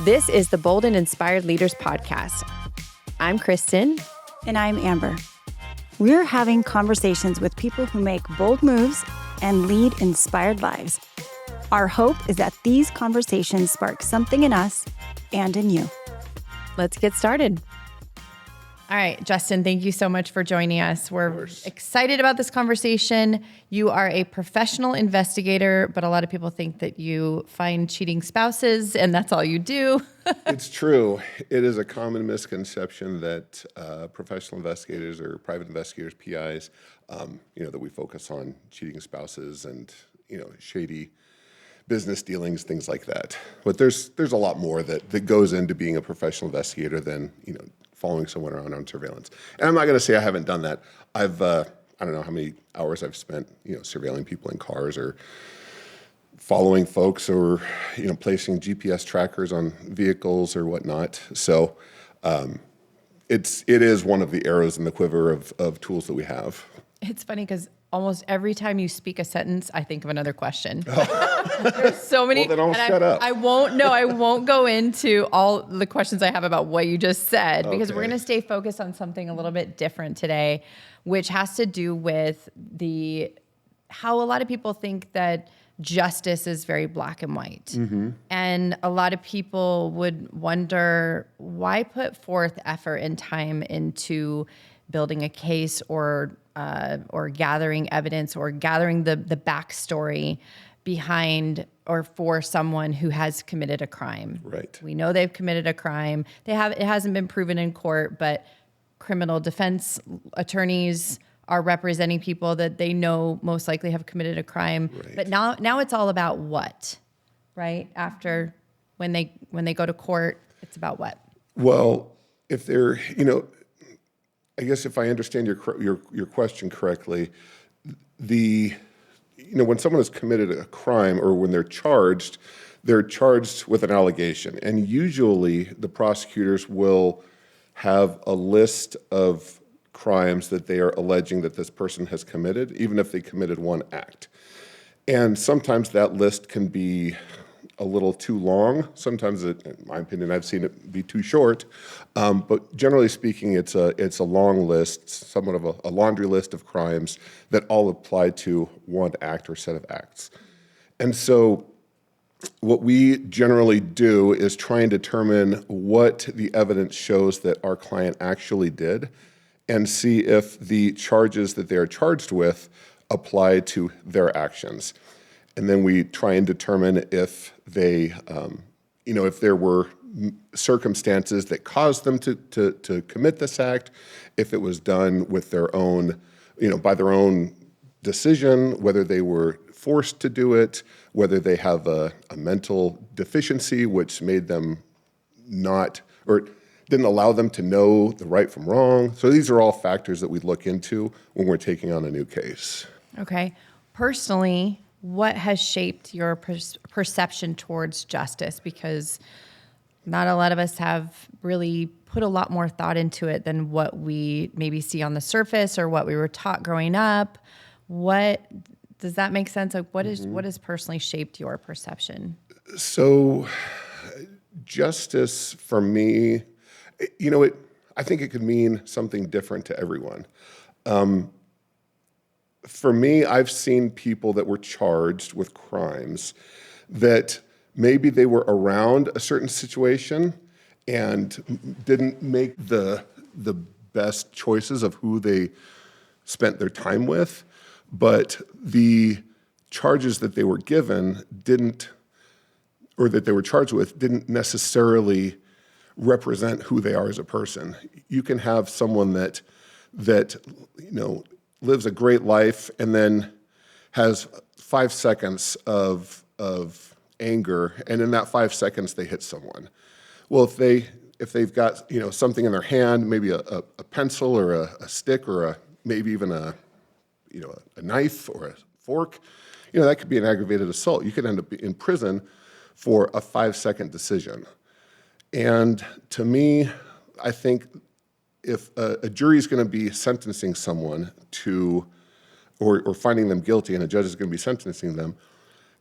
This is the Bold and Inspired Leaders Podcast. I'm Kristen. And I'm Amber. We're having conversations with people who make bold moves and lead inspired lives. Our hope is that these conversations spark something in us and in you. Let's get started. All right, Justin, thank you so much for joining us. We're excited about this conversation. You are a professional investigator, but a lot of people think that you find cheating spouses and that's all you do. It's true. It is a common misconception that professional investigators or private investigators, PIs, that we focus on cheating spouses and, shady business dealings, things like that. But there's a lot more that goes into being a professional investigator than, following someone around on surveillance. And I'm not going to say I haven't done that. I don't know how many hours I've spent, surveilling people in cars or following folks or, placing GPS trackers on vehicles or whatnot. So it is one of the arrows in the quiver of tools that we have. It's funny because almost every time you speak a sentence, I think of another question. There's so many. Well, then I'll shut up. I won't go into all the questions I have about what you just said because we're going to stay focused on something a little bit different today, which has to do with how a lot of people think that justice is very black and white. Mm-hmm. And a lot of people would wonder, why put forth effort and time into building a case or gathering evidence or gathering the backstory behind or for someone who has committed a crime. Right. We know they've committed a crime. It hasn't been proven in court, but criminal defense attorneys are representing people that they know most likely have committed a crime. Right. But now it's all about what, right? After when they go to court, it's about what? Well, if they're, I guess if I understand your question correctly, when someone has committed a crime or when they're charged with an allegation. And usually the prosecutors will have a list of crimes that they are alleging that this person has committed, even if they committed one act. And sometimes that list can be a little too long. Sometimes, in my opinion, I've seen it be too short. But generally speaking, it's a long list, somewhat of a laundry list of crimes that all apply to one act or set of acts. And so what we generally do is try and determine what the evidence shows that our client actually did and see if the charges that they are charged with apply to their actions. And then we try and determine if they, if there were circumstances that caused them to commit this act, if it was done with their own, by their own decision, whether they were forced to do it, whether they have a mental deficiency which made them not, or didn't allow them to know the right from wrong. So these are all factors that we look into when we're taking on a new case. Okay. Personally, what has shaped your perception towards justice? Because not a lot of us have really put a lot more thought into it than what we maybe see on the surface or what we were taught growing up. What does that make sense? Like, what has personally shaped your perception? So, justice for me, I think it could mean something different to everyone. For me, I've seen people that were charged with crimes that maybe they were around a certain situation and didn't make the best choices of who they spent their time with, but the charges that they were given didn't necessarily represent who they are as a person. You can have someone that lives a great life and then has 5 seconds of anger, and in that 5 seconds they hit someone. Well, if they've got something in their hand, maybe a pencil or a stick or maybe even a knife or a fork, that could be an aggravated assault. You could end up in prison for a 5-second decision. And to me, I think if a jury is going to be sentencing someone to, or finding them guilty, and a judge is going to be sentencing them,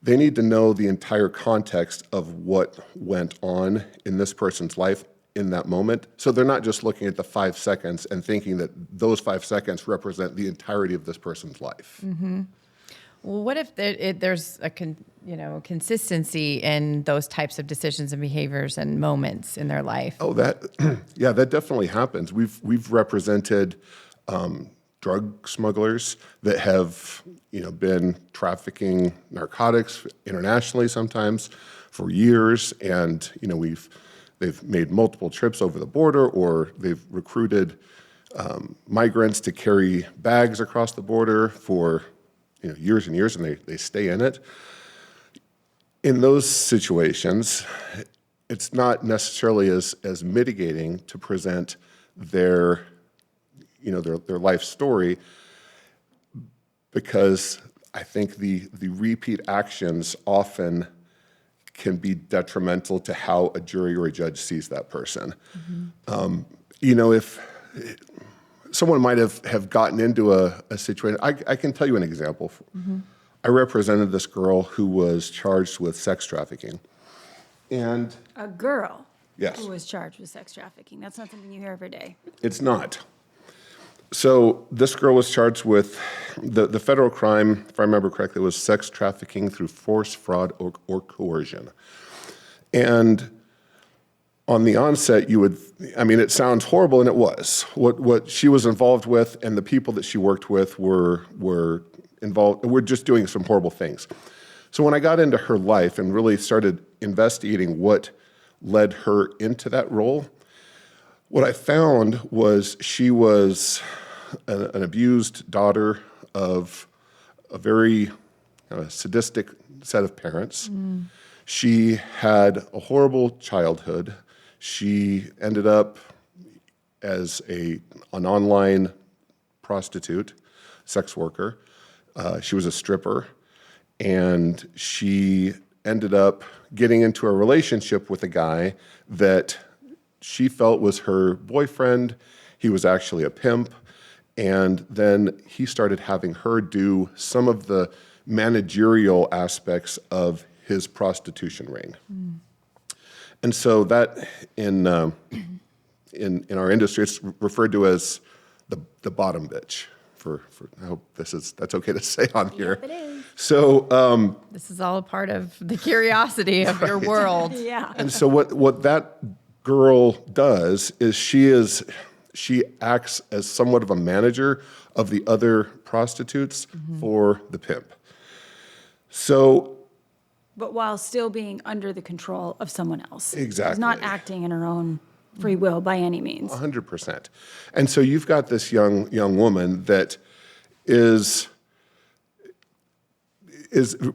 they need to know the entire context of what went on in this person's life in that moment. So they're not just looking at the 5 seconds and thinking that those 5 seconds represent the entirety of this person's life. Well, what if there's a consistency in those types of decisions and behaviors and moments in their life? Oh, yeah, that definitely happens. We've represented drug smugglers that have, been trafficking narcotics internationally sometimes for years, and they've made multiple trips over the border, or they've recruited migrants to carry bags across the border for years and years, and they stay in it. In those situations, it's not necessarily as mitigating to present their life story, because I think the repeat actions often can be detrimental to how a jury or a judge sees that person. If someone might have gotten into a situation, I can tell you an example. I represented this girl who was charged with sex trafficking. And A girl yes, who was charged with sex trafficking. That's not something you hear every day. it's not. So this girl was charged with the federal crime, if I remember correctly, was sex trafficking through force, fraud, or coercion. And on the onset, it sounds horrible, and it was. What she was involved with and the people that she worked with were involved, were just doing some horrible things. So when I got into her life and really started investigating what led her into that role, what I found was she was an abused daughter of a very sadistic set of parents. She had a horrible childhood. She ended up as an online prostitute, sex worker. She was a stripper, and she ended up getting into a relationship with a guy that she felt was her boyfriend. He was actually a pimp. And then he started having her do some of the managerial aspects of his prostitution ring. And so that in our industry, it's referred to as the bottom bitch. I hope that's okay to say on here. Yep, it is. So This is all a part of the curiosity of your world. Yeah. and so what that girl does is she acts as somewhat of a manager of the other prostitutes for the pimp. So But while still being under the control of someone else. Exactly. She's not acting in her own free will by any means. 100%. And so you've got this young woman that is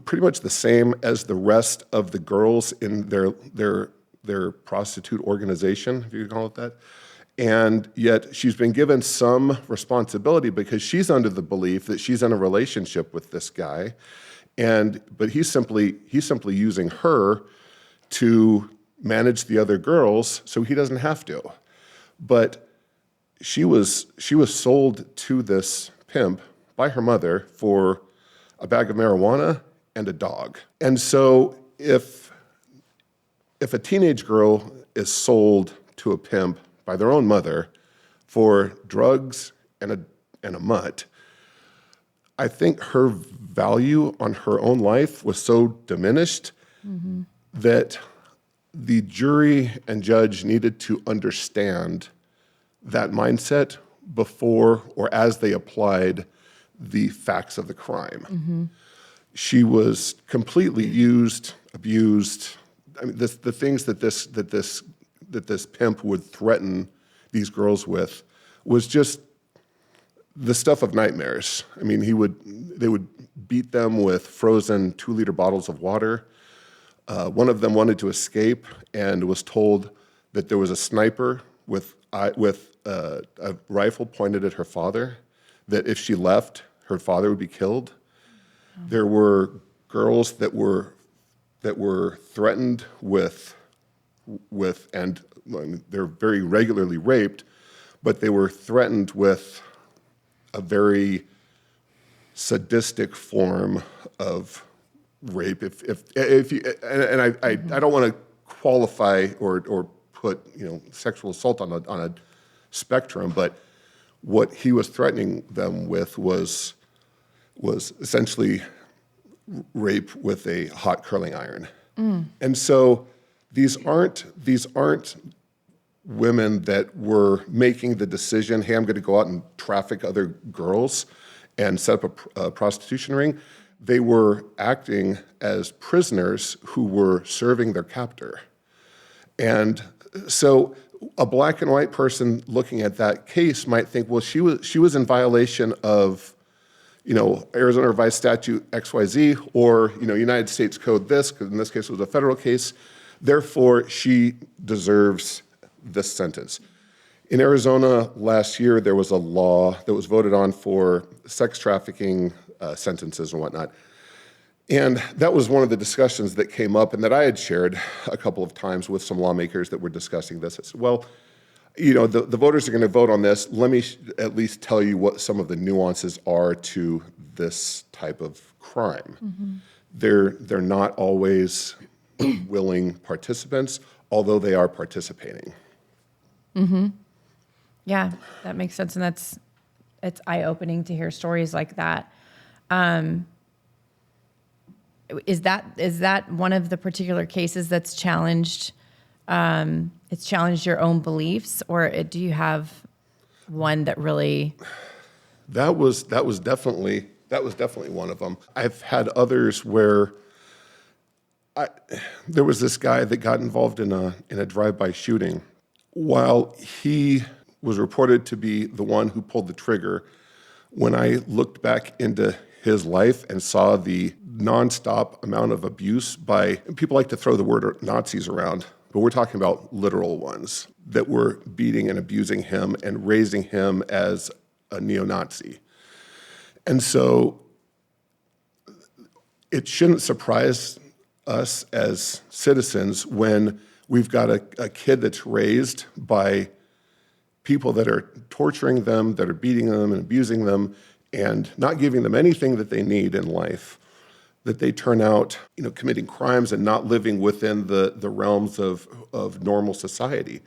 pretty much the same as the rest of the girls in their prostitute organization, if you could call it that. And yet she's been given some responsibility because she's under the belief that she's in a relationship with this guy. But he's simply using her to manage the other girls so he doesn't have to. But she was sold to this pimp by her mother for a bag of marijuana and a dog. And so if a teenage girl is sold to a pimp by their own mother for drugs and a mutt, I think her value on her own life was so diminished that the jury and judge needed to understand that mindset before or as they applied the facts of the crime. She was completely used, abused. I mean, the things that this pimp would threaten these girls with was just the stuff of nightmares. I mean, they would beat them with frozen 2-liter bottles of water. One of them wanted to escape and was told that there was a sniper with a rifle pointed at her father, that if she left, her father would be killed. There were girls that were threatened with and they're very regularly raped, but they were threatened with a very sadistic form of rape. If you, and I don't want to qualify or put sexual assault on a spectrum, but what he was threatening them with was essentially rape with a hot curling iron. And so these aren't women that were making the decision, hey, I'm going to go out and traffic other girls and set up a prostitution ring. They were acting as prisoners who were serving their captor. And so a black and white person looking at that case might think, well, she was in violation of Arizona Revised Statute XYZ, or, United States Code this, because in this case it was a federal case. Therefore, she deserves this sentence. In Arizona last year, there was a law that was voted on for sex trafficking sentences and whatnot. And that was one of the discussions that came up and that I had shared a couple of times with some lawmakers that were discussing this. I said, well, the voters are going to vote on this. Let me at least tell you what some of the nuances are to this type of crime. They're not always willing participants, although they are participating. Yeah, that makes sense. And it's eye-opening to hear stories like that. Is that one of the particular cases that's challenged? It's challenged your own beliefs, or do you have one that really? That was definitely one of them. I've had others where there was this guy that got involved in a drive-by shooting. While he was reported to be the one who pulled the trigger, when I looked back into his life and saw the nonstop amount of abuse by, people like to throw the word Nazis around, but we're talking about literal ones that were beating and abusing him and raising him as a neo-Nazi. And so it shouldn't surprise us as citizens when we've got a kid that's raised by people that are torturing them, that are beating them and abusing them, and not giving them anything that they need in life, that they turn out, committing crimes and not living within the realms of normal society,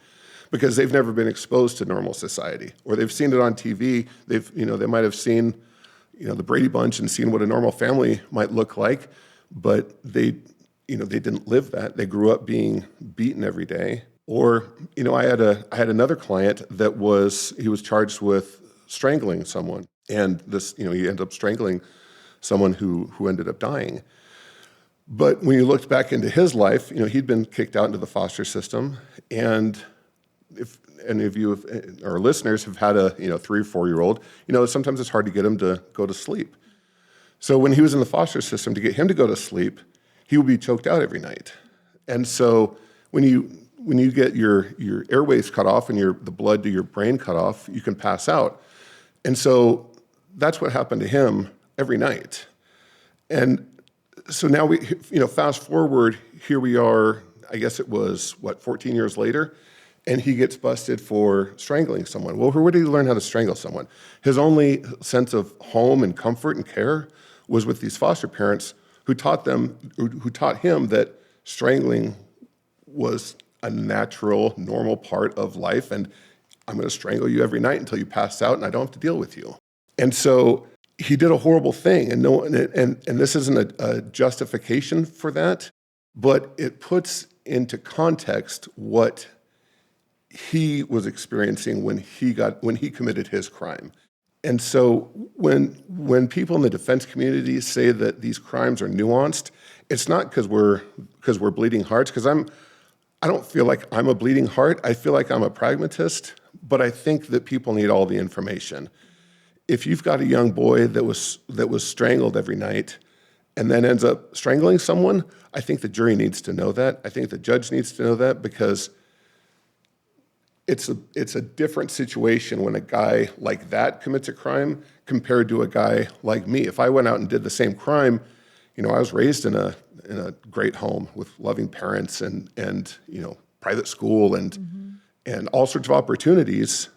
because they've never been exposed to normal society, or they've seen it on TV. They might have seen, the Brady Bunch and seen what a normal family might look like, but they didn't live that. They grew up being beaten every day. Or, I had another client that he was charged with strangling someone, and this, he ended up strangling someone who ended up dying. But when you looked back into his life, he'd been kicked out into the foster system, and if any of you our listeners have had a 3 or 4-year-old, sometimes it's hard to get him to go to sleep. So when he was in the foster system, to get him to go to sleep, he would be choked out every night. And so when you get your airways cut off and the blood to your brain cut off, you can pass out. And so that's what happened to him every night. And so now we, fast forward, here we are, I guess it was, 14 years later, and he gets busted for strangling someone. Well, where did he learn how to strangle someone? His only sense of home and comfort and care was with these foster parents who taught him that strangling was a natural, normal part of life, and I'm going to strangle you every night until you pass out, and I don't have to deal with you. And so he did a horrible thing, and this isn't a justification for that, but it puts into context what he was experiencing when he committed his crime. And so when people in the defense community say that these crimes are nuanced, it's not because we're bleeding hearts, because I don't feel like I'm a bleeding heart. I feel like I'm a pragmatist, but I think that people need all the information. If you've got a young boy that was strangled every night and then ends up strangling someone, I think the jury needs to know that. I think the judge needs to know that, because it's a different situation when a guy like that commits a crime compared to a guy like me. If I went out and did the same crime, I was raised in a great home with loving parents and private school and all sorts of opportunities.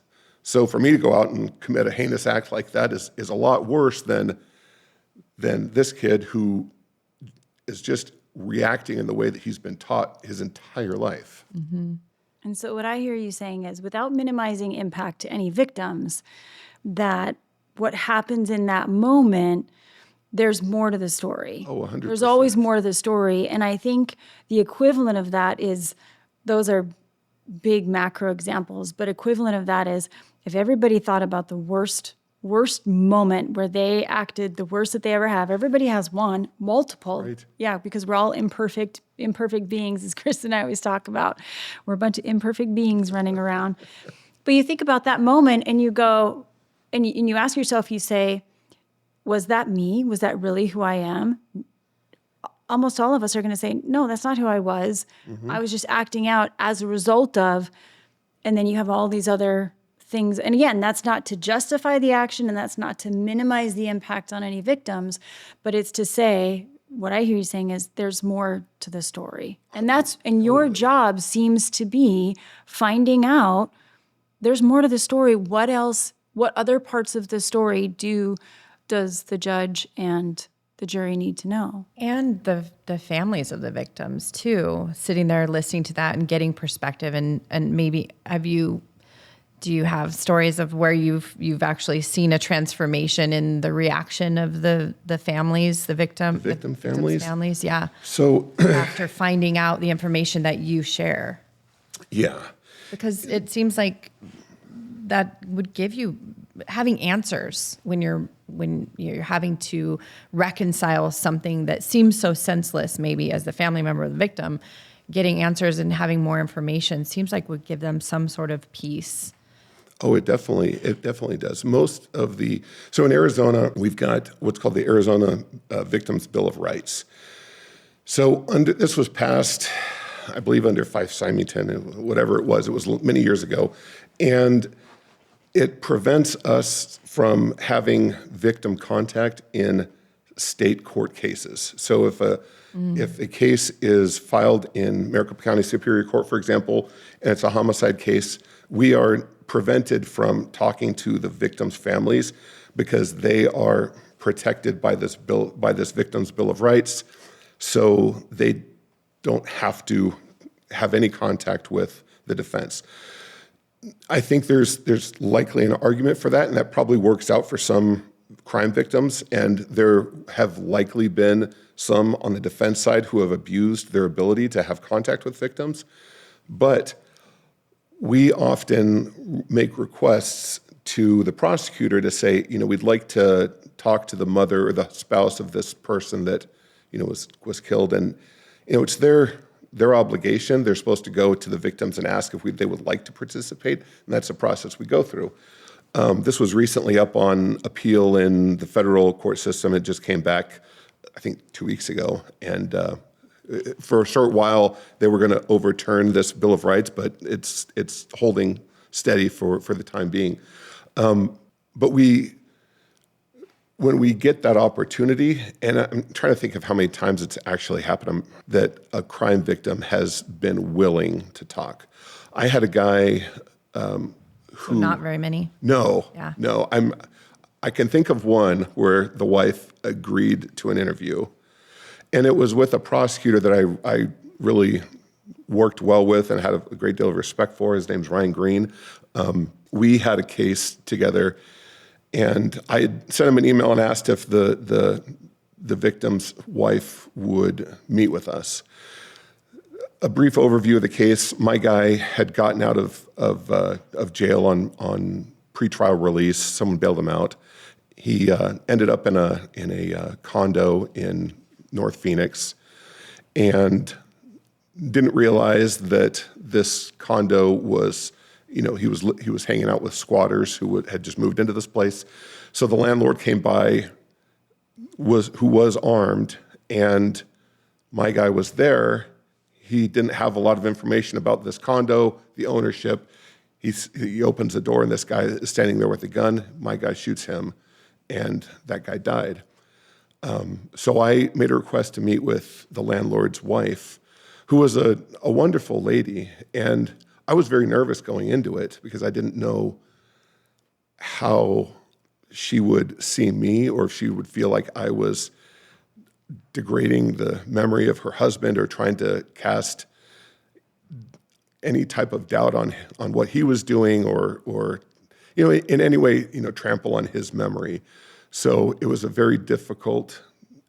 So for me to go out and commit a heinous act like that is a lot worse than this kid who is just reacting in the way that he's been taught his entire life. Mm-hmm. And so what I hear you saying is, without minimizing impact to any victims, that what happens in that moment, there's more to the story. Oh, 100%. There's always more to the story. And I think the equivalent of that is, those are big macro examples, but equivalent of that is if everybody thought about the worst moment where they acted the worst that they ever have. Everybody has one, multiple. Right. Yeah, because we're all imperfect beings, as Chris and I always talk about. We're a bunch of imperfect beings running around. But you think about that moment and you go, and you ask yourself, you say, was that me? Was that really who I am? Almost all of us are going to say, no, that's not who I was. Mm-hmm. I was just acting out as a result of, and then you have all these other things. And again, that's not to justify the action and that's not to minimize the impact on any victims, but it's to say, what I hear you saying is there's more to the story. And your job seems to be finding out there's more to the story. What other parts of the story does the judge and the jury need to know? And the families of the victims too, sitting there listening to that and getting perspective, and maybe do you have stories of where you've actually seen a transformation in the reaction of the families, the victim families? Yeah. So after finding out the information that you share. Yeah. Because it seems like that would give you having answers when you're having to reconcile something that seems so senseless, maybe as the family member of the victim, getting answers and having more information seems like would give them some sort of peace. Oh, it definitely does. So in Arizona, we've got what's called the Arizona Victims Bill of Rights. So this was passed, I believe, under Fife-Symington, whatever it was many years ago. And it prevents us from having victim contact in state court cases. So if a case is filed in Maricopa County Superior Court, for example, and it's a homicide case, we are prevented from talking to the victims' families because they are protected by this Victims Bill of Rights, so they don't have to have any contact with the defense. I think there's likely an argument for that, and that probably works out for some crime victims, and there have likely been some on the defense side who have abused their ability to have contact with victims. But we often make requests to the prosecutor to say, we'd like to talk to the mother or the spouse of this person that, was killed. And, it's their obligation. They're supposed to go to the victims and ask if they would like to participate. And that's a process we go through. This was recently up on appeal in the federal court system. It just came back, I think, 2 weeks ago. And for a short while, they were going to overturn this Bill of Rights, but it's holding steady for the time being. But when we get that opportunity, and I'm trying to think of how many times it's actually happened, that a crime victim has been willing to talk. I had a guy who... Not very many. No, Yeah. No. I can think of one where the wife agreed to an interview, and it was with a prosecutor that I really worked well with and had a great deal of respect for. His name's Ryan Green. We had a case together, and I had sent him an email and asked if the victim's wife would meet with us. A brief overview of the case: my guy had gotten out of jail on pretrial release. Someone bailed him out. He ended up in a condo in North Phoenix, and didn't realize that this condo was, he was hanging out with squatters who had just moved into this place. So the landlord came by, who was armed, and my guy was there. He didn't have a lot of information about this condo, the ownership. He opens the door, and this guy is standing there with a gun. My guy shoots him, and that guy died. So I made a request to meet with the landlord's wife, who was a wonderful lady. And I was very nervous going into it because I didn't know how she would see me, or if she would feel like I was degrading the memory of her husband or trying to cast any type of doubt on what he was doing or in any way, trample on his memory. So it was a very difficult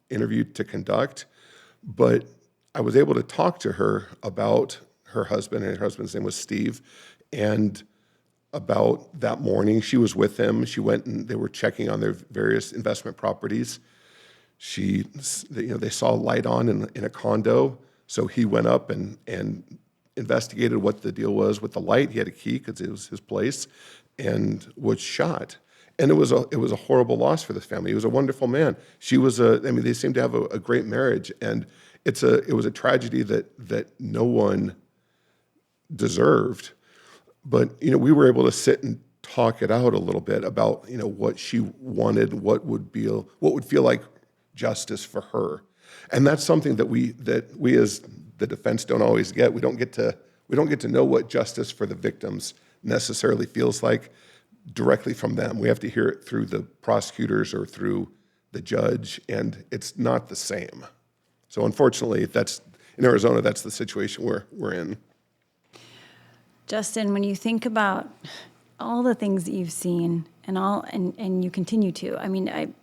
interview to conduct, but I was able to talk to her about her husband, and her husband's name was Steve, and about that morning. She was with him. She went and they were checking on their various investment properties. They saw a light on in a condo, so he went up and investigated what the deal was with the light. He had a key because it was his place, and was shot. And it was a horrible loss for this family. He was a wonderful man. They seemed to have a great marriage, and it was a tragedy that no one deserved. But we were able to sit and talk it out a little bit about what she wanted, what would feel like justice for her, and that's something that we as the defense don't always get. We don't get to know what justice for the victims necessarily feels like directly from them. We have to hear it through the prosecutors or through the judge, and it's not the same. So unfortunately, in Arizona, that's the situation we're in. Justin, when you think about all the things that you've seen and you continue to, I'm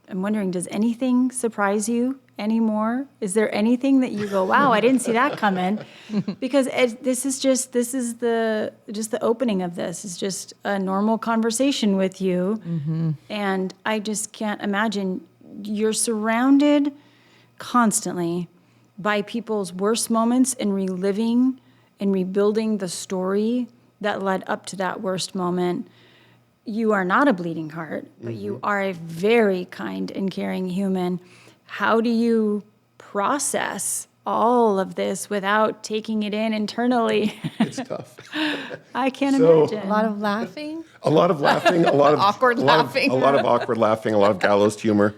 wondering, does anything surprise you anymore? Is there anything that you go, wow, I didn't see that coming? Because this is the opening of this. It's just a normal conversation with you. Mm-hmm. And I just can't imagine. You're surrounded constantly by people's worst moments and reliving and rebuilding the story that led up to that worst moment. You are not a bleeding heart, but you are a very kind and caring human. How do you process all of this without taking it in internally? It's tough. I can't imagine. A lot of laughing. A lot of laughing. A lot of awkward laughing. A lot of awkward laughing. A lot of gallows humor.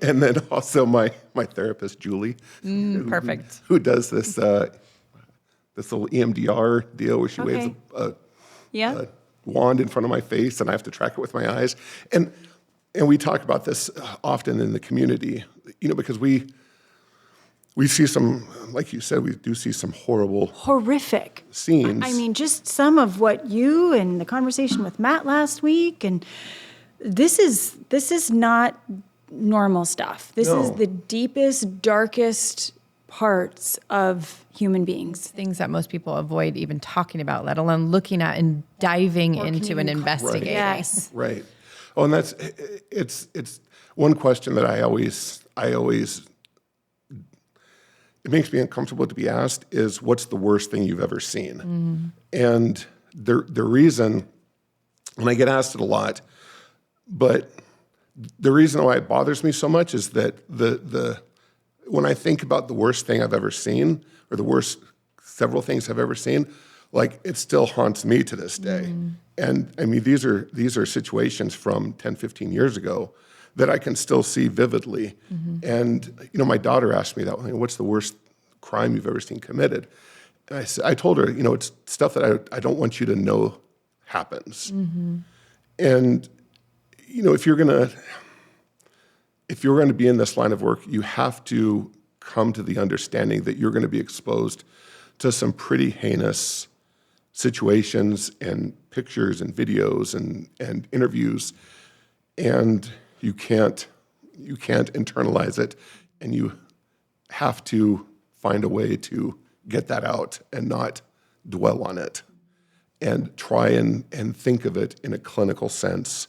And then also my therapist, Julie, Perfect. who does this little EMDR deal where she waves a wand in front of my face, and I have to track it with my eyes. And we talk about this often in the community, because we see some, like you said, we do see some horrific scenes. I mean, just some of what you and the conversation with Matt last week, and this is not normal stuff. This is the deepest, darkest parts of human beings. Things that most people avoid even talking about, let alone looking at and diving into and investigating. Right. Yes. Right. Oh, and it's one question that I always it makes me uncomfortable to be asked is, what's the worst thing you've ever seen? And the reason, and I get asked it a lot, but the reason why it bothers me so much is that when I think about the worst thing I've ever seen, or the worst several things I've ever seen, like, it still haunts me to this day. And I mean, these are situations from 10, 15 years ago that I can still see vividly. And, my daughter asked me that, what's the worst crime you've ever seen committed? And I told her, it's stuff that I don't want you to know happens. And, if you're going to be in this line of work, you have to come to the understanding that you're going to be exposed to some pretty heinous situations and pictures and videos and interviews, and you can't internalize it, and you have to find a way to get that out and not dwell on it, and try and think of it in a clinical sense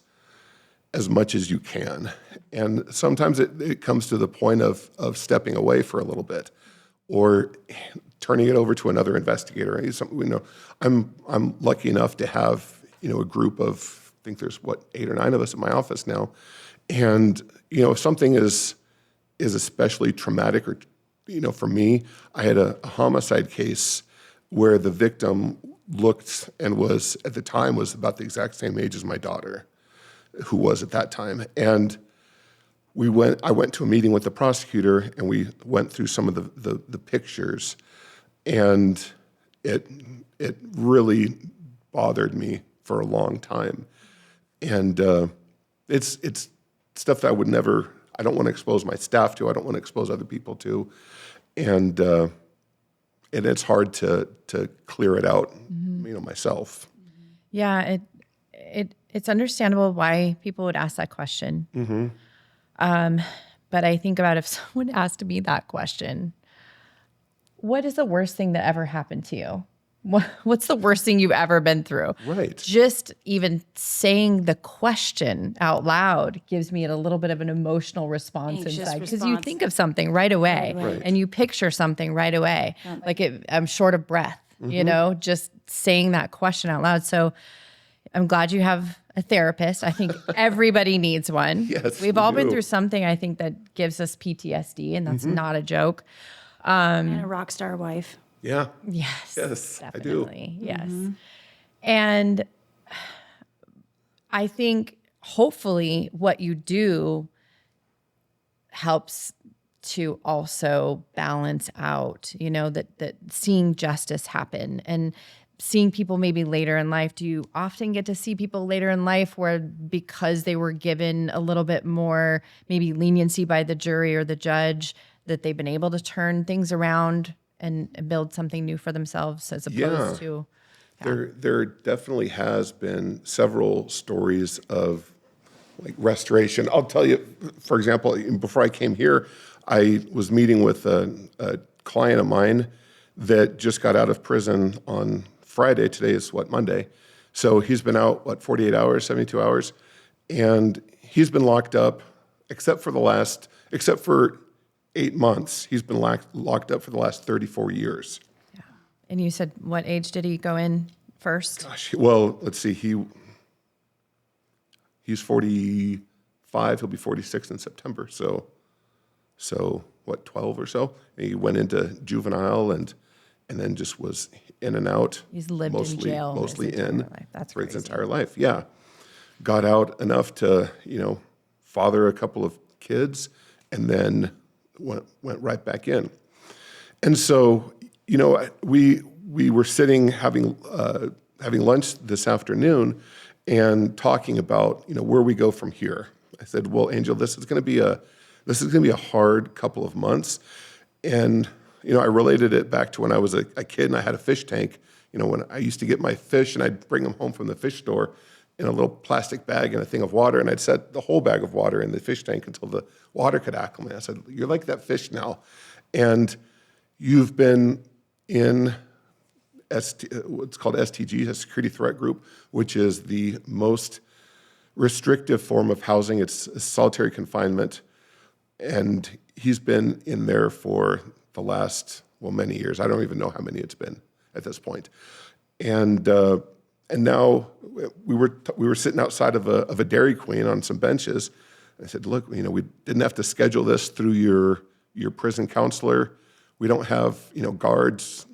as much as you can. And sometimes it comes to the point of stepping away for a little bit, or turning it over to another investigator. I'm lucky enough to have a group of, I think there's 8 or 9 of us in my office now, and if something is especially traumatic, or for me, I had a homicide case where the victim looked and was at the time was about the exact same age as my daughter, who was at that time. And I went to a meeting with the prosecutor, and we went through some of the pictures, and it really bothered me for a long time. And it's stuff that I don't want to expose my staff to, I don't want to expose other people to. And it's hard to clear it out, myself. Yeah, it's understandable why people would ask that question. But I think about if someone asked me that question, what is the worst thing that ever happened to you? What's the worst thing you've ever been through? Right. Just even saying the question out loud gives me a little bit of an emotional response Anxious inside, because you response. think of something right away, Right. and you picture something right away. I'm short of breath, just saying that question out loud. So I'm glad you have a therapist. I think everybody needs one. Yes, We've we all been do. through something, I think, that gives us PTSD, and that's not a joke. And a rock star wife. Yeah. Yes. Yes, I do. Definitely. Yes. And I think hopefully what you do helps to also balance out, that seeing justice happen and seeing people maybe later in life. Do you often get to see people later in life where, because they were given a little bit more maybe leniency by the jury or the judge, that they've been able to turn things around and build something new for themselves, as opposed to? There definitely has been several stories of like restoration. I'll tell you, for example, before I came here, I was meeting with a client of mine that just got out of prison on Friday. Today is Monday. So he's been out, 48 hours, 72 hours. And he's been locked up, except for 8 months. He's been locked up for the last 34 years. Yeah. And you said, what age did he go in first? Gosh, well, let's see. He's 45. He'll be 46 in September. So 12 or so. And he went into juvenile and then just was in and out. He's lived mostly, in jail mostly his entire in life. That's for his crazy. entire life. Yeah, got out enough to father a couple of kids, and then went right back in. And so we were sitting having lunch this afternoon and talking about where we go from here. I said, well, Angel, this is going to be a hard couple of months. And I related it back to when I was a kid and I had a fish tank. When I used to get my fish and I'd bring them home from the fish store in a little plastic bag and a thing of water, and I'd set the whole bag of water in the fish tank until the water could acclimate. I said, you're like that fish now. And you've been in what's called STG, a security threat group, which is the most restrictive form of housing. It's solitary confinement. And he's been in there for the last, many years. I don't even know how many it's been at this point. And now we were sitting outside of a Dairy Queen on some benches. I said, look, we didn't have to schedule this through your prison counselor. We don't have, guards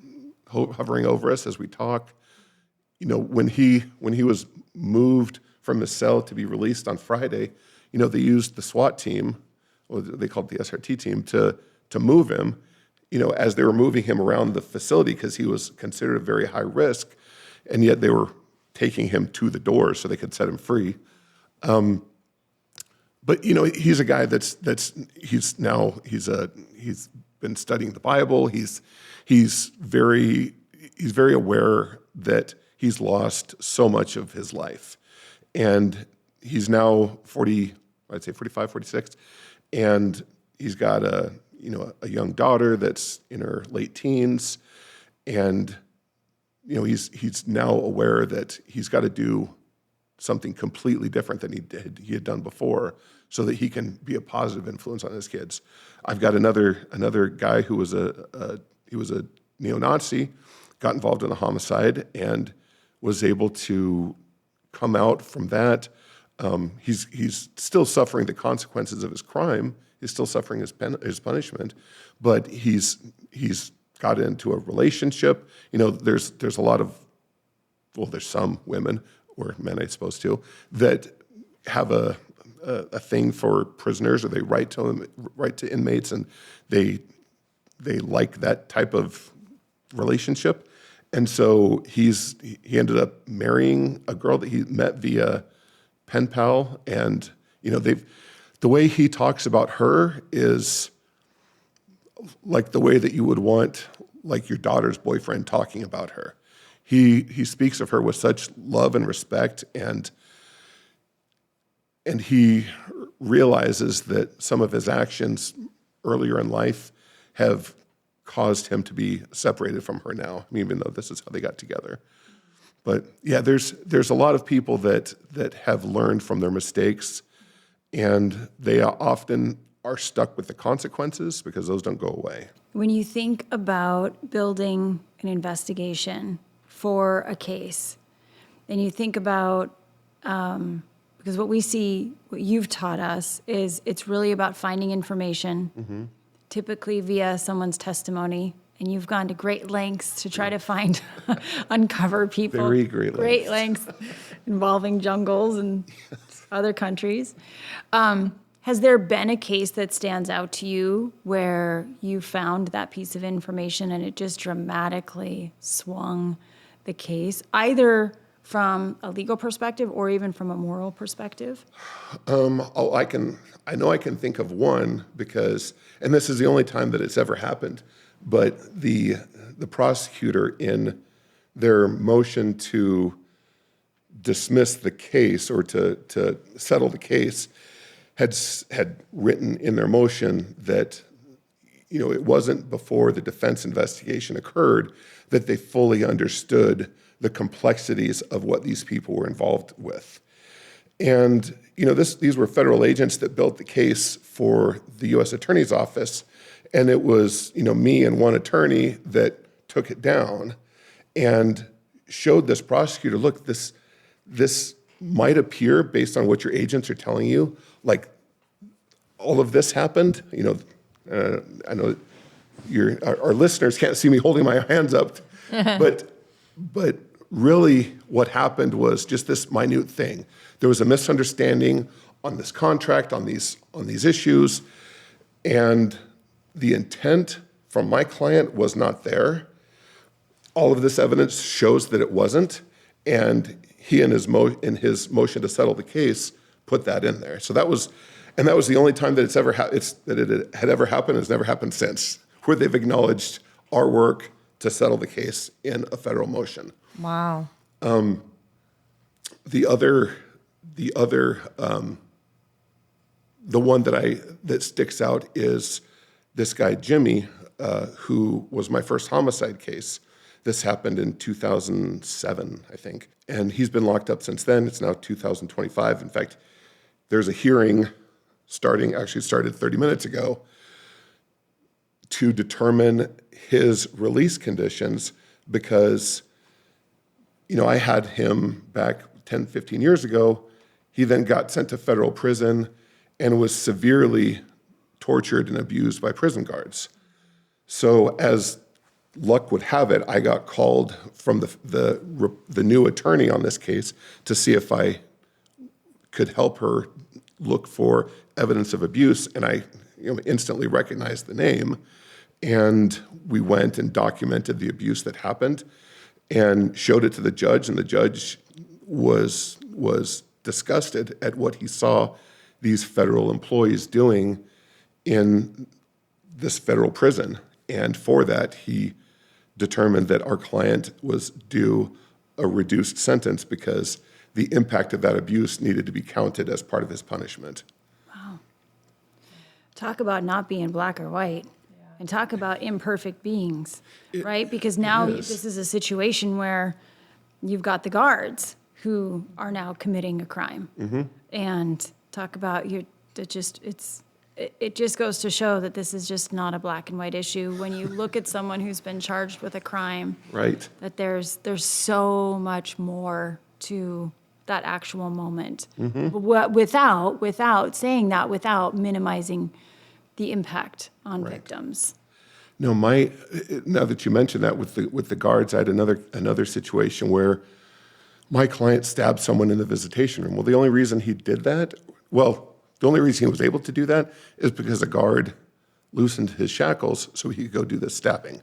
hovering over us as we talk. When he was moved from his cell to be released on Friday, they used the SWAT team, or they called it the SRT team, to move him, as they were moving him around the facility, because he was considered a very high risk, and yet they were taking him to the doors so they could set him free. But he's a guy he's been studying the Bible. He's very aware that he's lost so much of his life, and he's now 45, 46, and he's got a young daughter that's in her late teens, and he's now aware that he's got to do something completely different than he had done before, so that he can be a positive influence on his kids. I've got another guy who was a neo-Nazi, got involved in a homicide, and was able to come out from that. He's still suffering the consequences of his crime. He's still suffering his punishment, but he's got into a relationship. There's a lot of, there's some women or men, I suppose too, that have a thing for prisoners, or they write to inmates, and they like that type of relationship. And so he ended up marrying a girl that he met via pen pal, and the way he talks about her is like the way that you would want like your daughter's boyfriend talking about her. He speaks of her with such love and respect, and he realizes that some of his actions earlier in life have caused him to be separated from her now, even though this is how they got together. But yeah, there's a lot of people that have learned from their mistakes, and they often are stuck with the consequences because those don't go away. When you think about building an investigation for a case, and you think about, because what we see, what you've taught us is it's really about finding information, typically via someone's testimony, and you've gone to great lengths to try to find, uncover people. Very great lengths involving jungles and other countries. Has there been a case that stands out to you where you found that piece of information and it just dramatically swung the case, either from a legal perspective or even from a moral perspective? I know I can think of one because, and this is the only time that it's ever happened, but the prosecutor in their motion to dismiss the case or to settle the case had written in their motion that, it wasn't before the defense investigation occurred that they fully understood the complexities of what these people were involved with. And, these were federal agents that built the case for the U.S. Attorney's Office, and it was, me and one attorney that took it down and showed this prosecutor, look, this might appear, based on what your agents are telling you, like all of this happened. I know our listeners can't see me holding my hands up, but really what happened was just this minute thing. There was a misunderstanding on this contract, on these issues, and the intent from my client was not there. All of this evidence shows that it wasn't, and he in his motion to settle the case put that in there. So that was the only time that it had ever happened. It's never happened since, where they've acknowledged our work to settle the case in a federal motion. Wow. The one that sticks out is this guy Jimmy, who was my first homicide case. This happened in 2007, I think, and he's been locked up since then. It's now 2025. In fact, there's a hearing started 30 minutes ago to determine his release conditions because, I had him back 10, 15 years ago. He then got sent to federal prison and was severely tortured and abused by prison guards. So as luck would have it, I got called from the new attorney on this case to see if I could help her look for evidence of abuse, and I instantly recognized the name, and we went and documented the abuse that happened and showed it to the judge, and the judge was disgusted at what he saw these federal employees doing in this federal prison, and for that he determined that our client was due a reduced sentence because the impact of that abuse needed to be counted as part of his punishment. Wow. Talk about not being black or white, and talk about imperfect beings, right? Because now this is a situation where you've got the guards who are now committing a crime. And talk about it just goes to show that this is just not a black and white issue. When you look at someone who's been charged with a crime, right, that there's so much more to that actual moment, without saying that, without minimizing the impact on victims. No, now that you mentioned that with the guards, I had another situation where my client stabbed someone in the visitation room. Well, the only reason he did that, the only reason he was able to do that is because a guard loosened his shackles so he could go do this stabbing.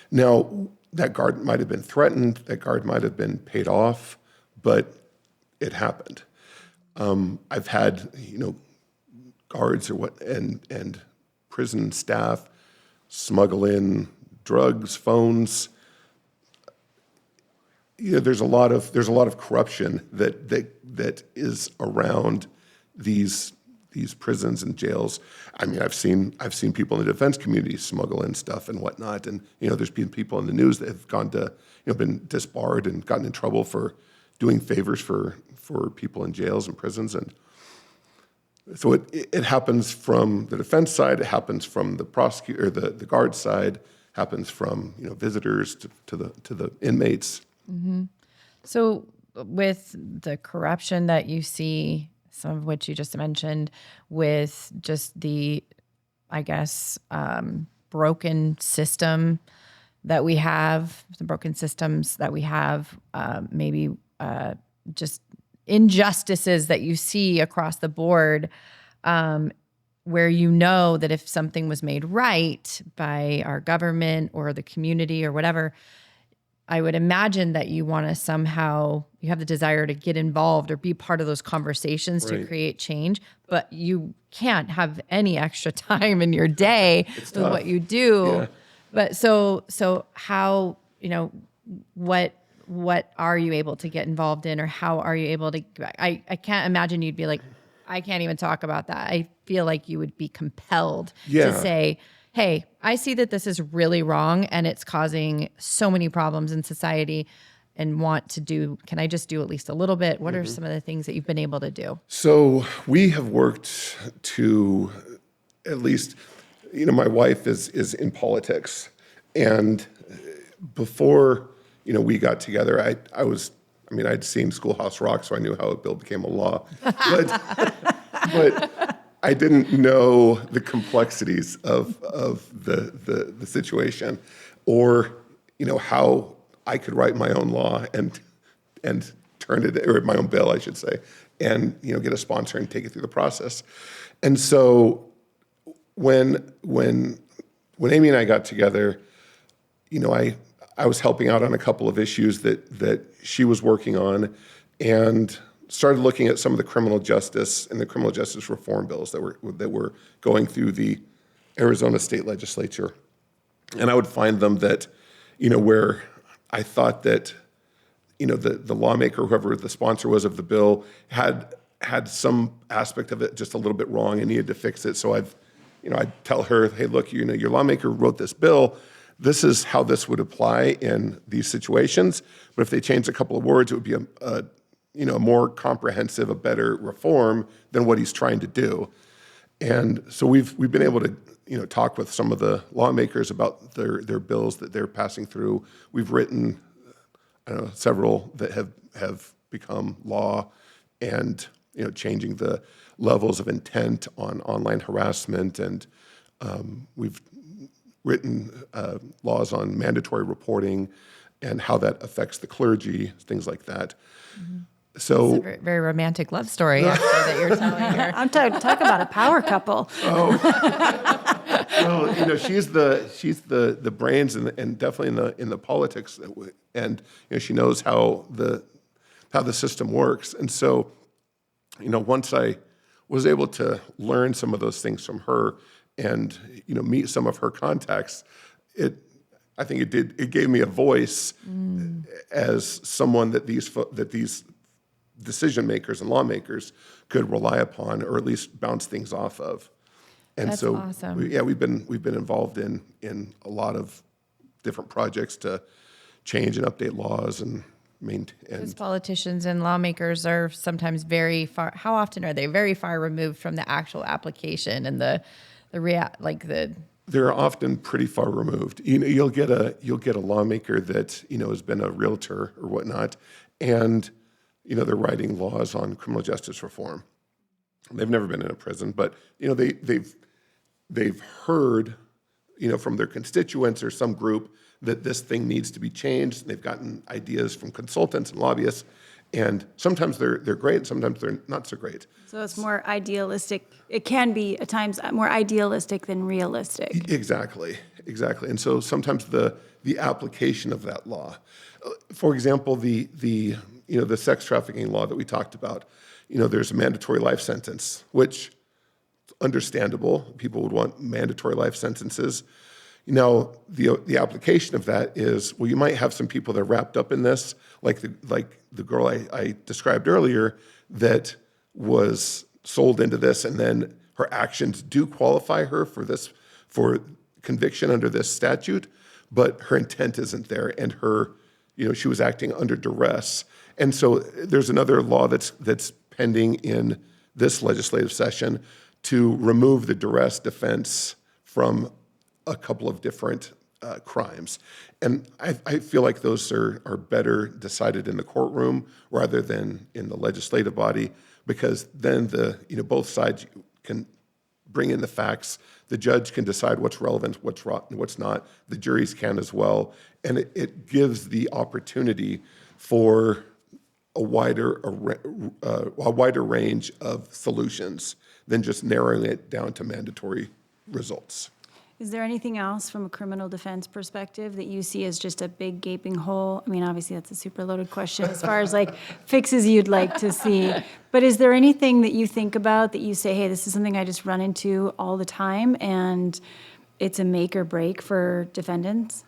Now, that guard might have been threatened, that guard might have been paid off, but it happened. I've had, guards or and prison staff smuggle in drugs, phones. There's a lot of corruption that is around these prisons and jails. I mean, I've seen people in the defense community smuggle in stuff and whatnot, and there's been people in the news that have gone to been disbarred and gotten in trouble for doing favors for people in jails and prisons, and so it happens from the defense side, it happens from the prosecutor, the guard side, happens from visitors to the inmates. Mm-hmm. So with the corruption that you see, some of which you just mentioned, with just the, I guess, broken system that we have, the broken systems that we have, maybe just injustices that you see across the board, where that if something was made right by our government or the community or whatever, I would imagine that you want to somehow, you have the desire to get involved or be part of those conversations to create change, but you can't have any extra time in your day with what you do. Yeah. But so how, what are you able to get involved in, or how are you able to, I can't imagine you'd be like, I can't even talk about that. I feel like you would be compelled to say, hey, I see that this is really wrong and it's causing so many problems in society, and can I just do at least a little bit? What are some of the things that you've been able to do? So we have worked to at least, my wife is in politics, and before, we got together, I'd seen Schoolhouse Rock, so I knew how a bill became a law, but I didn't know the complexities of the situation, or how I could write my own law and turn it, or my own bill, I should say, and get a sponsor and take it through the process. And so when Amy and I got together, I was helping out on a couple of issues that she was working on, and started looking at some of the criminal justice and the criminal justice reform bills that were going through the Arizona state legislature. And I would find them that, where I thought that, the lawmaker, whoever the sponsor was of the bill, had some aspect of it just a little bit wrong and needed to fix it. So I'd tell her, hey, look, your lawmaker wrote this bill. This is how this would apply in these situations. But if they changed a couple of words, it would be a more comprehensive, a better reform than what he's trying to do. And so we've been able to talk with some of the lawmakers about their bills that they're passing through. We've written several that have become law, and changing the levels of intent on online harassment, and we've written laws on mandatory reporting and how that affects the clergy, things like that. Mm-hmm. So it's a very romantic love story actually that you're telling here. I'm talk about a power couple. Oh, well, she's the brains and definitely in the politics, and she knows how the system works. And so, once I was able to learn some of those things from her and meet some of her contacts, I think it gave me a voice as someone that these decision makers and lawmakers could rely upon, or at least bounce things off of. And that's so, awesome. we've been involved in a lot of different projects to change and update laws and maintain. Because politicians and lawmakers are sometimes very far. How often are they very far removed from the actual application and the They're often pretty far removed. You'll get a lawmaker that has been a realtor or whatnot, and they're writing laws on criminal justice reform. They've never been in a prison, but they've heard from their constituents or some group that this thing needs to be changed. They've gotten ideas from consultants and lobbyists, and sometimes they're great, and sometimes they're not so great. So it's more idealistic. It can be at times more idealistic than realistic. Exactly. And so sometimes the application of that law, for example, the sex trafficking law that we talked about, there's a mandatory life sentence, which understandable. People would want mandatory life sentences. Now, the application of that is, well, you might have some people that are wrapped up in this, like the girl I described earlier that was sold into this, and then her actions do qualify her for conviction under this statute, but her intent isn't there, and she was acting under duress. And so there's another law that's pending in this legislative session to remove the duress defense from a couple of different crimes. And I feel like those are better decided in the courtroom rather than in the legislative body, because then both sides can bring in the facts. The judge can decide what's relevant, what's not. The juries can as well. And it gives the opportunity for a wider range of solutions than just narrowing it down to mandatory results. Is there anything else from a criminal defense perspective that you see as just a big gaping hole? I mean, obviously that's a super loaded question as far as like fixes you'd like to see. But is there anything that you think about that you say, hey, this is something I just run into all the time and it's a make or break for defendants?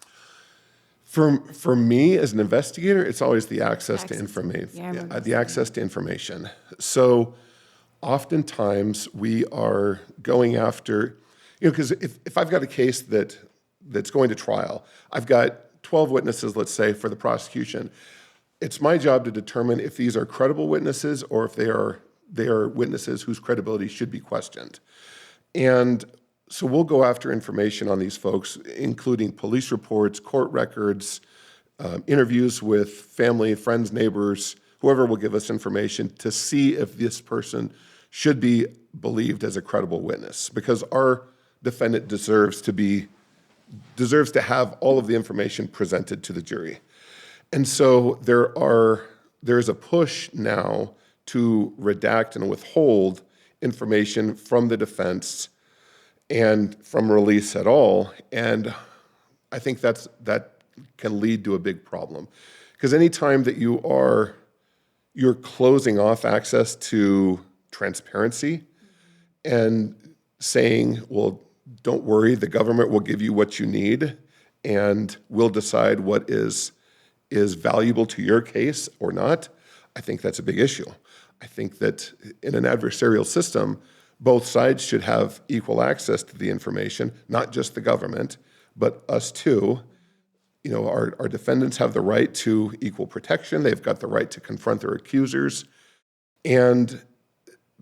For me as an investigator, it's always the access to information. Yeah, the access to information. So oftentimes we are going after, because if I've got a case that's going to trial, I've got 12 witnesses, let's say, for the prosecution. It's my job to determine if these are credible witnesses or if they are witnesses whose credibility should be questioned. And so we'll go after information on these folks, including police reports, court records, interviews with family, friends, neighbors, whoever will give us information to see if this person should be believed as a credible witness, because our defendant deserves to have all of the information presented to the jury. And so there is a push now to redact and withhold information from the defense and from release at all. And I think that can lead to a big problem. Because anytime that you're closing off access to transparency and saying, well, don't worry, the government will give you what you need and we'll decide what is valuable to your case or not, I think that's a big issue. I think that in an adversarial system, both sides should have equal access to the information, not just the government, but us too. Our defendants have the right to equal protection. They've got the right to confront their accusers. And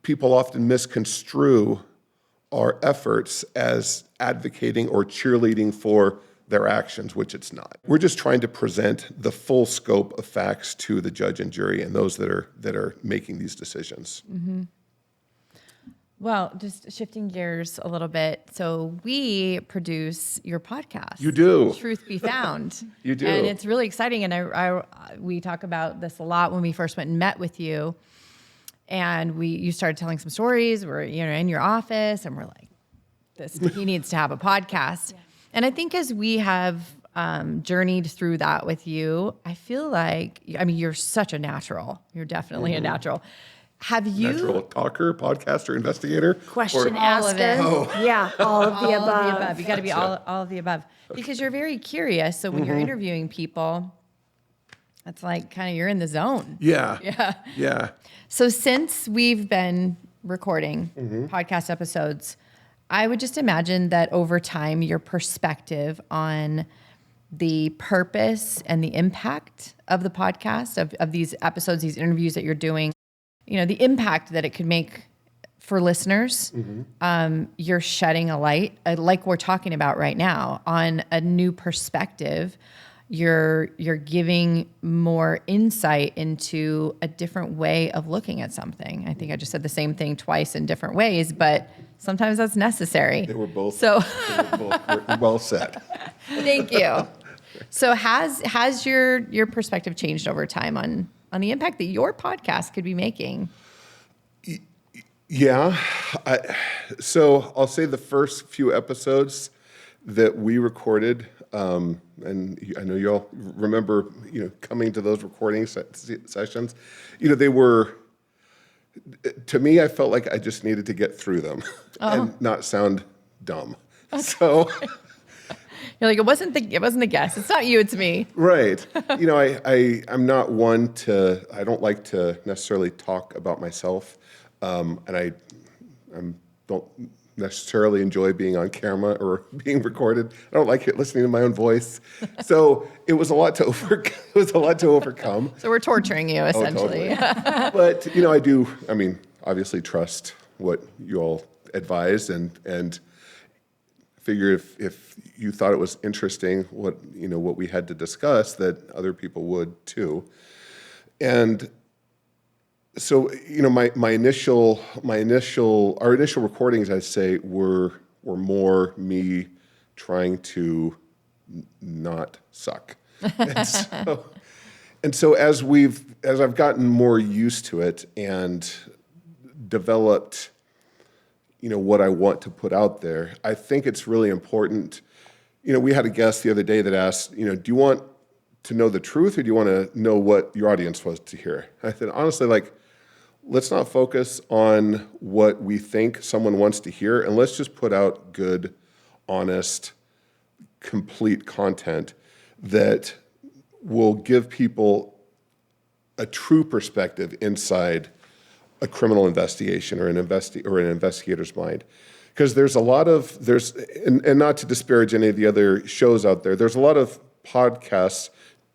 people often misconstrue our efforts as advocating or cheerleading for their actions, which it's not. We're just trying to present the full scope of facts to the judge and jury and those that are making these decisions. Mm-hmm. Well, just shifting gears a little bit. So we produce your podcast. You do. Truth Be Found. You do. And it's really exciting. And we talk about this a lot when we first went and met with you. And you started telling some stories. We're in your office, and we're like, he needs to have a podcast. Yeah. And I think as we have journeyed through that with you, I feel like, you're such a natural. You're definitely a natural. Have you... Natural talker, podcaster, investigator? Question asker. Yeah, all of the above. You got to be all of the above. Okay. Because you're very curious. So when you're interviewing people, it's like kind of you're in the zone. Yeah. So since we've been recording podcast episodes, I would just imagine that over time, your perspective on the purpose and the impact of the podcast, of these episodes, these interviews that you're doing, the impact that it could make for listeners, you're shedding a light, like we're talking about right now, on a new perspective. You're giving more insight into a different way of looking at something. I think I just said the same thing twice in different ways, but sometimes that's necessary. They were both well said. Thank you. So has your perspective changed over time on the impact that your podcast could be making? Yeah. So I'll say the first few episodes that we recorded, and I know you all remember, coming to those recording sessions. They were to me, I felt like I just needed to get through them and not sound dumb. So, You're like, it wasn't the guest. It's not you, it's me. right. I'm not one I don't like to necessarily talk about myself. And I don't necessarily enjoy being on camera or being recorded. I don't like listening to my own voice. So it was a lot to overcome. So we're torturing you, essentially. Totally. But, I obviously trust what you all advise and figure if you thought it was interesting what we had to discuss, that other people would too. And so, our initial recordings, I'd say, were more me trying to not suck. And so as I've gotten more used to it and developed, what I want to put out there, I think it's really important. We had a guest the other day that asked, do you want to know the truth or do you want to know what your audience wants to hear? I said, honestly, let's not focus on what we think someone wants to hear, and let's just put out good, honest, complete content that will give people a true perspective inside a criminal investigation or an investigator's mind. Because and not to disparage any of the other shows out there, there's a lot of podcasts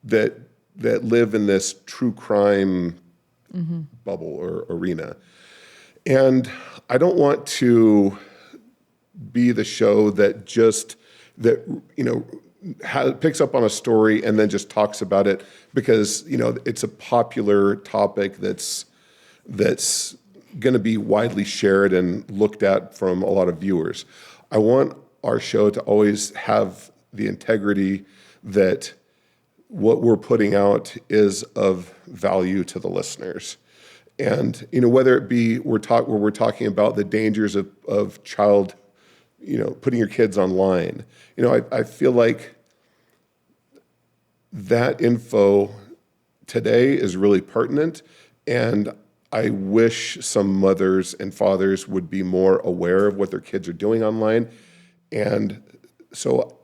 that live in this true crime bubble or arena. And I don't want to be the show that picks up on a story and then just talks about it because, it's a popular topic that's going to be widely shared and looked at from a lot of viewers. I want our show to always have the integrity that what we're putting out is of value to the listeners. And, whether it be we're talking about the dangers of child, putting your kids online, I feel like that info today is really pertinent. And I wish some mothers and fathers would be more aware of what their kids are doing online. And so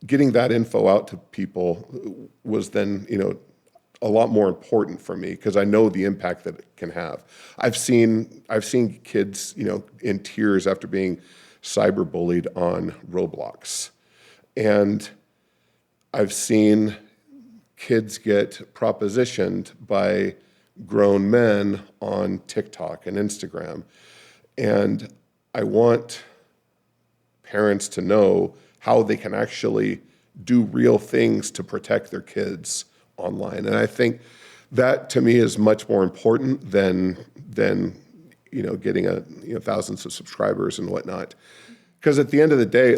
getting that info out to people was then, a lot more important for me because I know the impact that it can have. I've seen kids, in tears after being cyberbullied on Roblox. And I've seen kids get propositioned by grown men on TikTok and Instagram. And I want parents to know how they can actually do real things to protect their kids online. And I think that to me is much more important than getting thousands of subscribers and whatnot. Because at the end of the day,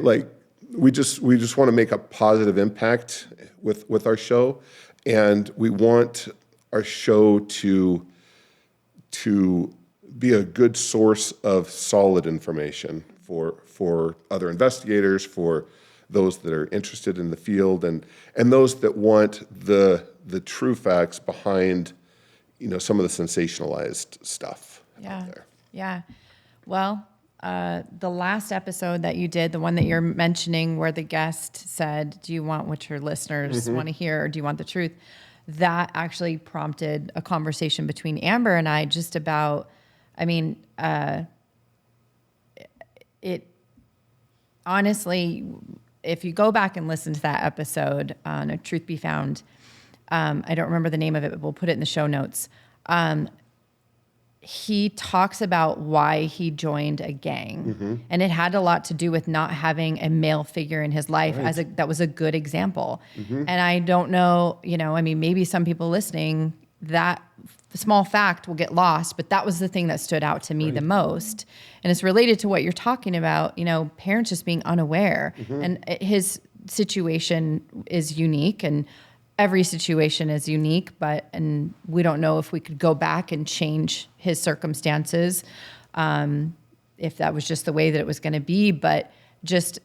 we just want to make a positive impact with our show, and we want our show to be a good source of solid information for other investigators, for those that are interested in the field, and those that want the true facts behind, some of the sensationalized stuff out there. Yeah. Well, the last episode that you did, the one that you're mentioning where the guest said, do you want what your listeners want to hear or do you want the truth? That actually prompted a conversation between Amber and I just about, it honestly, if you go back and listen to that episode on Truth Be Found, I don't remember the name of it, but we'll put it in the show notes. He talks about why he joined a gang, and it had a lot to do with not having a male figure in his life that was a good example. And I don't know, maybe some people listening, that small fact will get lost, but that was the thing that stood out to me the most. And it's related to what you're talking about, parents just being unaware. And his situation is unique, and every situation is unique, and we don't know if we could go back and change his circumstances, if that was just the way that it was going to be. But just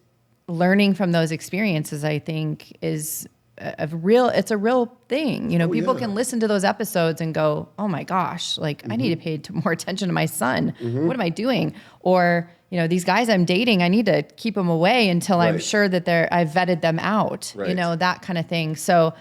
learning from those experiences, I think, is it's a real thing. People yeah. can listen to those episodes and go, oh my gosh, like I need to pay more attention to my son. What am I doing? Or, these guys I'm dating, I need to keep them away until I'm Right. sure that I've vetted them out, Right. that kind of thing. So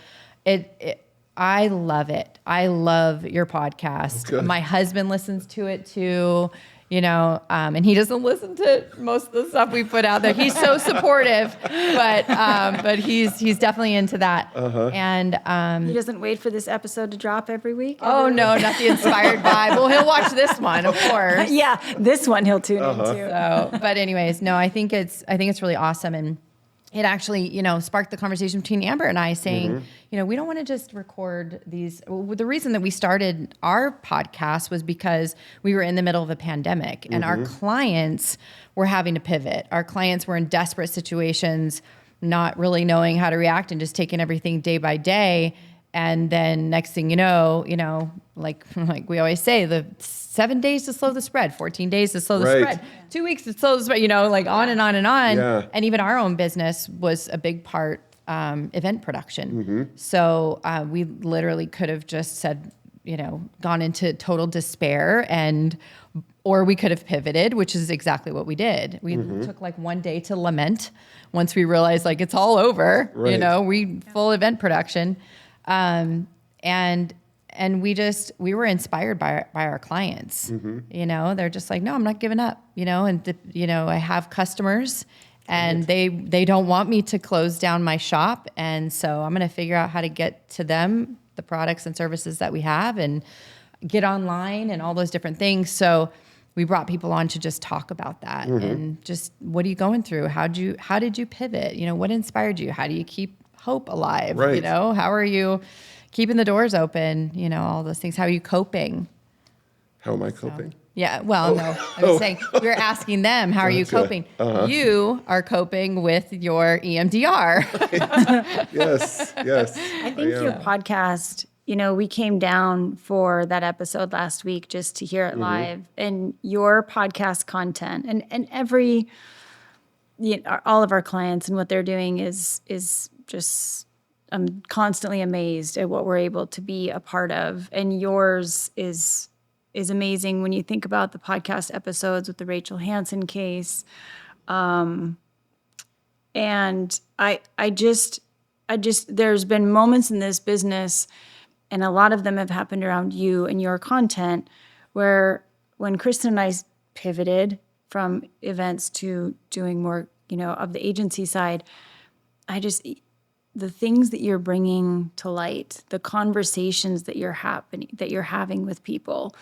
I love it. I love your podcast. Good. My husband listens to it too. And he doesn't listen to most of the stuff we put out there. He's so supportive, but he's definitely into that. And He doesn't wait for this episode to drop every week? oh no, not the inspired vibe. Well, he'll watch this one, of course. Yeah, this one he'll tune into. So, but anyways, no, I think it's really awesome. And it actually, sparked the conversation between Amber and I saying, we don't want to just record these. The reason that we started our podcast was because we were in the middle of a pandemic and our clients were having to pivot. Our clients were in desperate situations, not really knowing how to react and just taking everything day by day. And then next thing you know, like we always say, the 7 days to slow the spread, 14 days to slow the Right. spread, 2 weeks to slow the spread, like on and on and on. Yeah. And even our own business was a big part, event production. So we literally could have just said, gone into total despair or we could have pivoted, which is exactly what we did. We took like 1 day to lament once we realized like it's all over, Right. we full event production. And we were inspired by our clients, they're just like, no, I'm not giving up, and I have customers and they don't want me to close down my shop. And so I'm going to figure out how to get to them, the products and services that we have, and get online and all those different things. So we brought people on to just talk about that and just, what are you going through? How did you pivot? What inspired you? How do you keep hope alive? Right. How are you keeping the doors open? All those things. How are you coping? How am I coping? Yeah. Well, no, I was saying, we were asking them, how are you Gotcha. coping? You are coping with your EMDR. Yes. I think your podcast, we came down for that episode last week just to hear it live, and your podcast content and every, all of our clients and what they're doing is just, I'm constantly amazed at what we're able to be a part of. And yours is amazing when you think about the podcast episodes with the Rachel Hansen case. And I just, there's been moments in this business, and a lot of them have happened around you and your content, where when Kristen and I pivoted from events to doing more, of the agency side, the things that you're bringing to light, the conversations that you're having with people,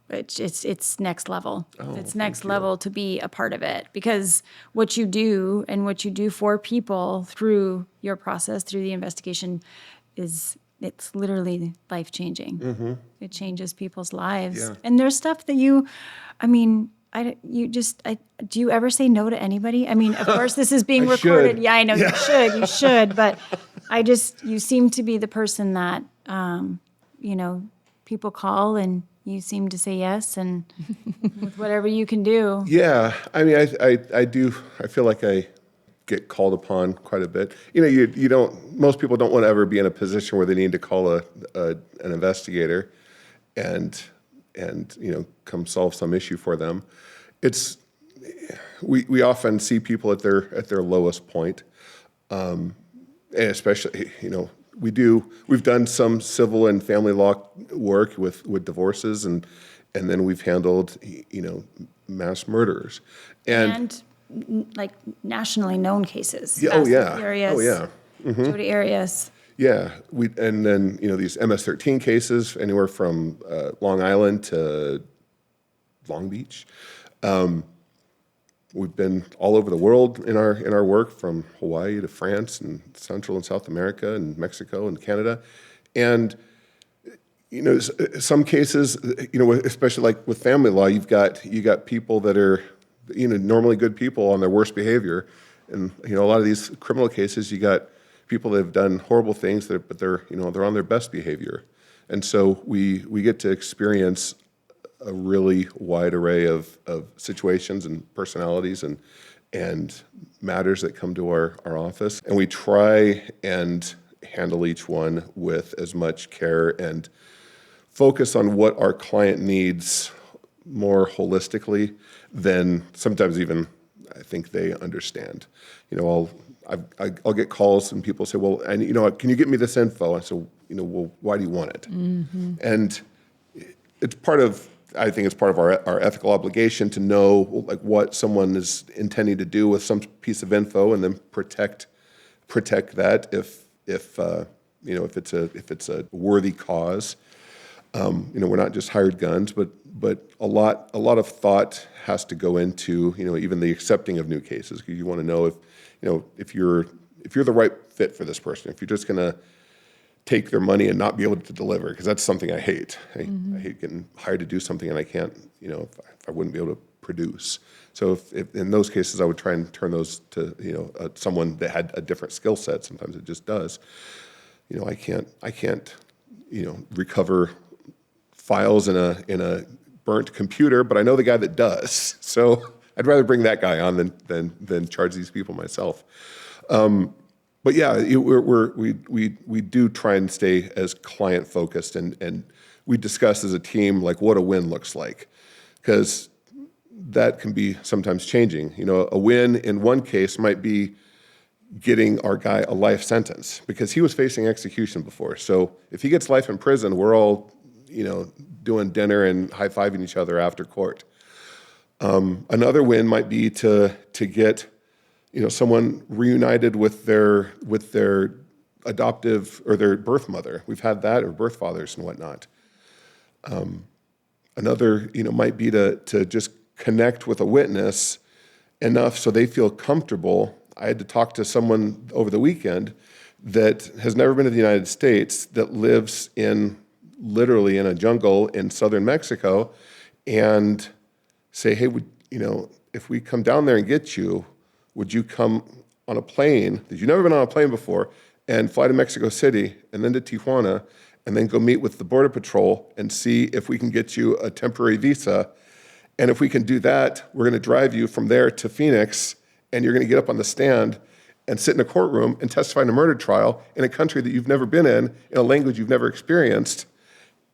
it's next level. It's next level to be a part of it, because what you do and what you do for people through your process, through the investigation, it's literally life changing. It changes people's lives. Yeah. And there's stuff that do you ever say no to anybody? I mean, of course, this is being I recorded. should. Yeah, I know you should, but you seem to be the person that, people call and you seem to say yes, and with whatever you can do. Yeah. I mean, I do. I feel like I get called upon quite a bit. You don't. Most people don't want to ever be in a position where they need to call an investigator, and come solve some issue for them. We often see people at their lowest point, and especially we've done some civil and family law work with divorces, and then we've handled mass murders and like nationally known cases. Yeah, oh yeah. Arias, Oh yeah. Jody Arias. Yeah, and then these MS-13 cases, anywhere from Long Island to Long Beach. We've been all over the world in our work, from Hawaii to France and Central and South America and Mexico and Canada, and some cases, especially like with family law, you got people that are normally good people on their worst behavior, and a lot of these criminal cases, you got people that have done horrible things, but they're on their best behavior, and so we get to experience a really wide array of situations and personalities, and and matters that come to our office. And we try and handle each one with as much care and focus on what our client needs more holistically than sometimes even I think they understand. I'll get calls and people say, well, and can you get me this info? I say, well, why do you want it? Mm-hmm. And I think it's part of our ethical obligation to know like what someone is intending to do with some piece of info, and then protect that if it's a worthy cause. We're not just hired guns, but a lot of thought has to go into even the accepting of new cases, because you want to know if you're the right fit for this person. If you're just going to take their money and not be able to deliver, because that's something I hate. I hate getting hired to do something and I can't, if I wouldn't be able to produce. So if in those cases, I would try and turn those to someone that had a different skill set. Sometimes it just does. I can't recover files in a burnt computer, but I know the guy that does. So I'd rather bring that guy on than charge these people myself. But yeah, we do try and stay as client focused, and we discuss as a team like what a win looks like, because that can be sometimes changing. A win in one case might be getting our guy a life sentence because he was facing execution before. So if he gets life in prison, we're all doing dinner and high-fiving each other after court. Another win might be to get someone reunited with their adoptive or their birth mother. We've had that, or birth fathers and whatnot. Another might be to just connect with a witness enough so they feel comfortable. I had to talk to someone over the weekend that has never been to the United States, that lives literally in a jungle in southern Mexico, and say, hey, if we come down there and get you, would you come on a plane that you've never been on a plane before and fly to Mexico City and then to Tijuana and then go meet with the Border Patrol and see if we can get you a temporary visa? And if we can do that, we're going to drive you from there to Phoenix, and you're going to get up on the stand and sit in a courtroom and testify in a murder trial in a country that you've never been in a language you've never experienced.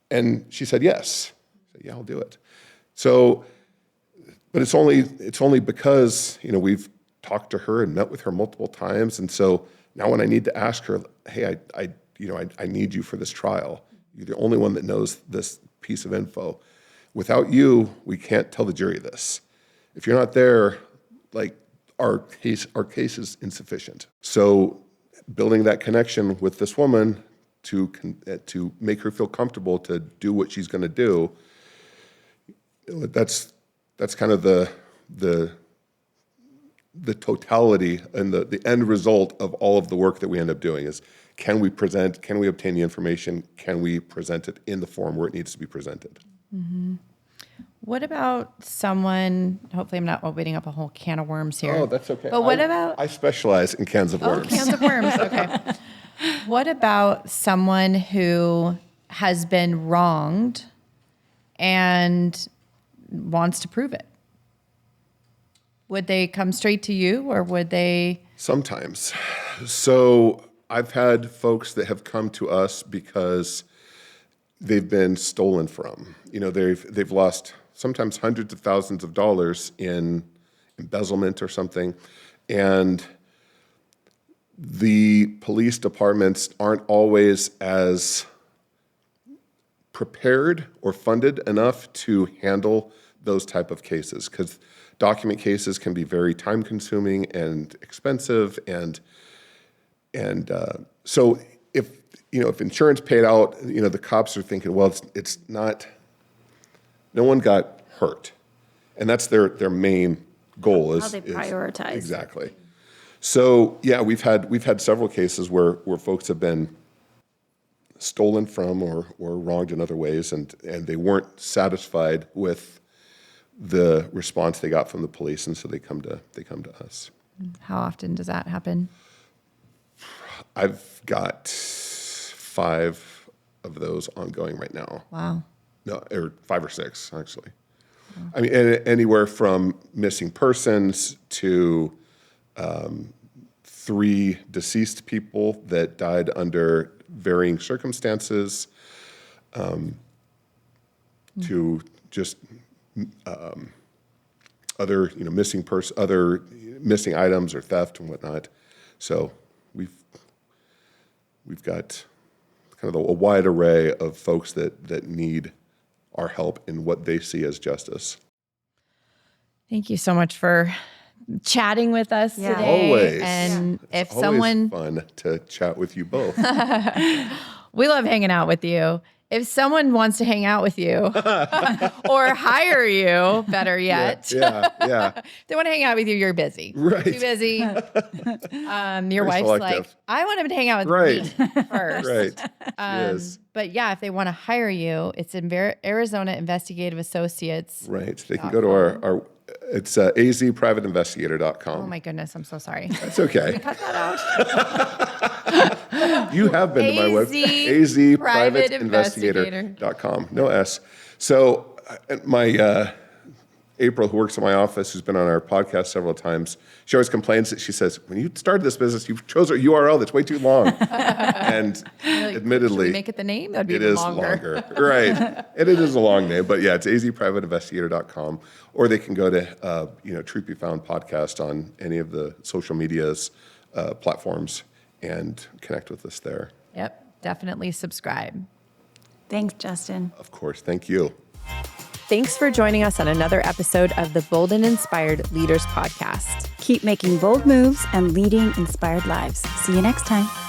And she said, yes. I said, yeah, I'll do it. So, but it's only because, we've talked to her and met with her multiple times. And so now when I need to ask her, hey, I need you for this trial. You're the only one that knows this piece of info. Without you, we can't tell the jury this. If you're not there, our case is insufficient. So building that connection with this woman to make her feel comfortable to do what she's going to do, that's kind of the totality and the end result of all of the work that we end up doing is, can we obtain the information, can we present it in the form where it needs to be presented? Mm-hmm. What about someone, hopefully I'm not opening up a whole can of worms here. Oh, that's okay. But what about... I specialize in cans of worms. Cans of worms, okay. What about someone who has been wronged and wants to prove it? Would they come straight to you, or would they? Sometimes. So I've had folks that have come to us because they've been stolen from. They've lost sometimes hundreds of thousands of dollars in embezzlement or something, and the police departments aren't always as prepared or funded enough to handle those type of cases, because document cases can be very time consuming and expensive. And so if insurance paid out, the cops are thinking, well, it's not, no one got hurt. And that's their main goal is how they prioritize. Exactly. So yeah, we've had several cases where folks have been stolen from or wronged in other ways, and they weren't satisfied with the response they got from the police, and so they come to us. How often does that happen? I've got 5 of those ongoing right now. Wow. No, or 5 or 6 actually. I mean, anywhere from missing persons to 3 deceased people that died under varying circumstances, to just other missing items or theft and whatnot. So we've got kind of a wide array of folks that need our help in what they see as justice. Thank you so much for chatting with us today. Always. And It's if someone, fun to chat with you both. we love hanging out with you. If someone wants to hang out with you or hire you, better yet. Yeah. If they want to hang out with you, you're busy. Right. Too busy. Your wife's selective. like, I want him to hang out with me first. Right. Yes. But yeah, if they want to hire you, it's in Arizona Investigative Associates. Right. They can go to our it's azprivateinvestigator.com. Oh my goodness, I'm so sorry. That's okay. Cut that out. You have been to my website, azprivateinvestigator.com. No S. So my April, who works in my office, who's been on our podcast several times, she always complains that she says, when you started this business, you chose a URL that's way too long. And admittedly, should we make it the name? That'd be it even is longer. Right. And it is a long name, but yeah, it's azprivateinvestigator.com. Or they can go to, Truth Be Found podcast on any of the social medias platforms and connect with us there. Yep, definitely subscribe. Thanks, Justin. Of course. Thank you. Thanks for joining us on another episode of the Bold and Inspired Leaders Podcast. Keep making bold moves and leading inspired lives. See you next time.